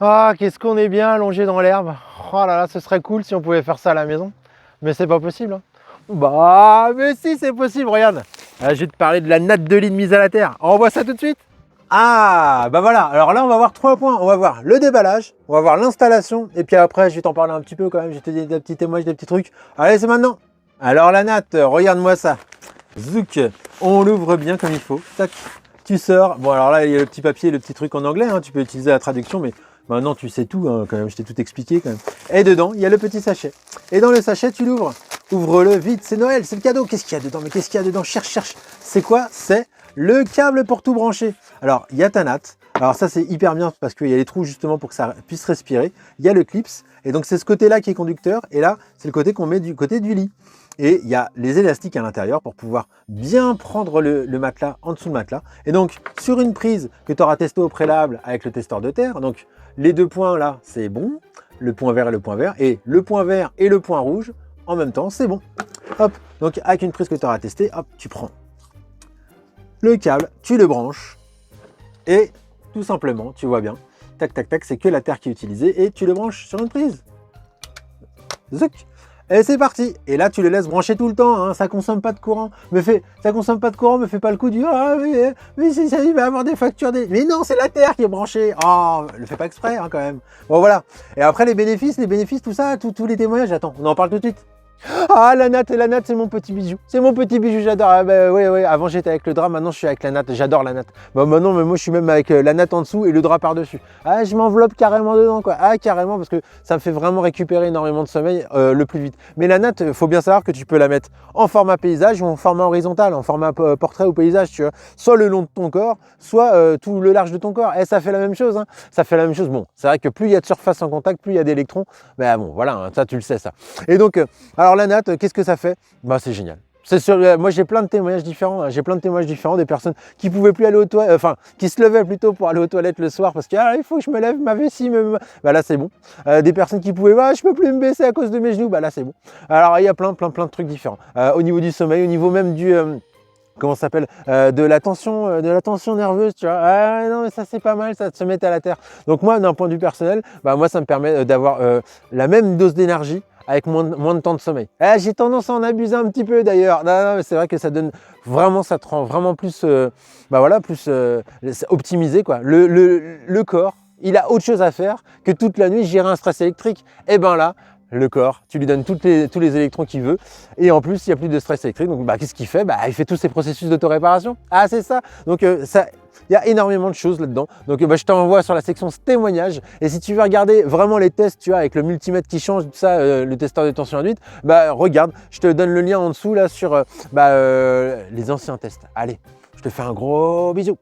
Ah, qu'est-ce qu'on est bien allongé dans l'herbe. Oh là là, ce serait cool si on pouvait faire ça à la maison. Mais c'est pas possible, hein. Bah, mais si, c'est possible, regarde. Ah, je vais te parler de la natte de lit de mise à la terre. On voit ça tout de suite. Ah, bah voilà. Alors là, on va voir 3 points. On va voir le déballage, on va voir l'installation. Et puis après, je vais t'en parler un petit peu quand même. Je vais te dire des petits témoignages, des petits trucs. Allez, c'est maintenant. Alors la natte, regarde-moi ça. Zouk, on l'ouvre bien comme il faut. Tac, tu sors. Bon, alors là, il y a le petit papier, le petit truc en anglais, hein. Tu peux utiliser la traduction, mais maintenant tu sais tout, hein, quand même. Je t'ai tout expliqué quand même. Et dedans, il y a le petit sachet. Et dans le sachet, tu l'ouvres. Ouvre-le vite, c'est Noël, c'est le cadeau. Qu'est-ce qu'il y a dedans? Mais qu'est-ce qu'il y a dedans? Cherche, cherche. C'est quoi? C'est le câble pour tout brancher. Alors, il y a ta natte. Alors ça, c'est hyper bien parce qu'il y a les trous justement pour que ça puisse respirer. Il y a le clips. Et donc, c'est ce côté-là qui est conducteur. Et là, c'est le côté qu'on met du côté du lit. Et il y a les élastiques à l'intérieur pour pouvoir bien prendre le matelas en dessous du matelas. Et donc, sur une prise que tu auras testée au préalable avec le testeur de terre, donc les 2 points là, c'est bon. Le point vert et le point vert. Et le point vert et le point rouge, en même temps, c'est bon. Hop, donc avec une prise que tu auras testée, hop, tu prends le câble, tu le branches. Et tout simplement, tu vois bien, tac, tac, tac, c'est que la terre qui est utilisée. Et tu le branches sur une prise. Zouk. Et c'est parti. Et là, tu le laisses brancher tout le temps, hein. Ça consomme pas de courant. Ça consomme pas de courant, me fait pas le coup du ah mais si ça il va avoir des factures des. Mais non, c'est la terre qui est branchée. Oh, le fais pas exprès, hein, quand même. Bon voilà. Et après les bénéfices, tout ça, tous les témoignages. Attends, on en parle tout de suite. Ah, la natte, c'est mon petit bijou. C'est mon petit bijou, j'adore. Ah, bah, ouais, avant j'étais avec le drap, maintenant je suis avec la natte. J'adore la natte. Bah, maintenant, mais moi je suis même avec la natte en dessous et le drap par-dessus. Ah, je m'enveloppe carrément dedans, quoi. Ah, carrément, parce que ça me fait vraiment récupérer énormément de sommeil le plus vite. Mais la natte, il faut bien savoir que tu peux la mettre en format paysage ou en format horizontal, en format portrait ou paysage, tu vois. Soit le long de ton corps, soit tout le large de ton corps. Et ça fait la même chose, hein. Ça fait la même chose. Bon, c'est vrai que plus il y a de surface en contact, plus il y a d'électrons. Mais bon, voilà, hein, ça tu le sais, ça. Et donc, alors la natte, qu'est-ce que ça fait? Bah c'est génial. Moi j'ai plein de témoignages différents, hein. J'ai plein de témoignages différents des personnes qui pouvaient plus aller aux toilettes, enfin qui se levaient plutôt pour aller aux toilettes le soir parce que il faut que je me lève, ma vessie bah là c'est bon. Des personnes qui pouvaient je peux plus me baisser à cause de mes genoux, bah là c'est bon. Alors il y a plein de trucs différents. Au niveau du sommeil, au niveau même du comment ça s'appelle, de la tension nerveuse, tu vois. Ah non mais ça c'est pas mal, ça de se mettre à la terre. Donc moi d'un point de vue personnel, bah moi ça me permet d'avoir la même dose d'énergie avec moins de temps de sommeil. J'ai tendance à en abuser un petit peu d'ailleurs. Non, mais c'est vrai que ça donne vraiment, ça te rend vraiment plus, plus optimisé, quoi. Le corps, il a autre chose à faire que toute la nuit gérer un stress électrique. Et ben là, le corps, tu lui donnes tous les électrons qu'il veut et en plus il n'y a plus de stress électrique. Donc qu'est-ce qu'il fait? Il fait tous ces processus d'autoréparation. Ah c'est ça. Donc il y a énormément de choses là-dedans. Donc je t'envoie sur la section témoignages. Et si tu veux regarder vraiment les tests, tu vois, avec le multimètre qui change, tout ça, le testeur de tension induite, regarde, je te donne le lien en dessous là sur les anciens tests. Allez, je te fais un gros bisou.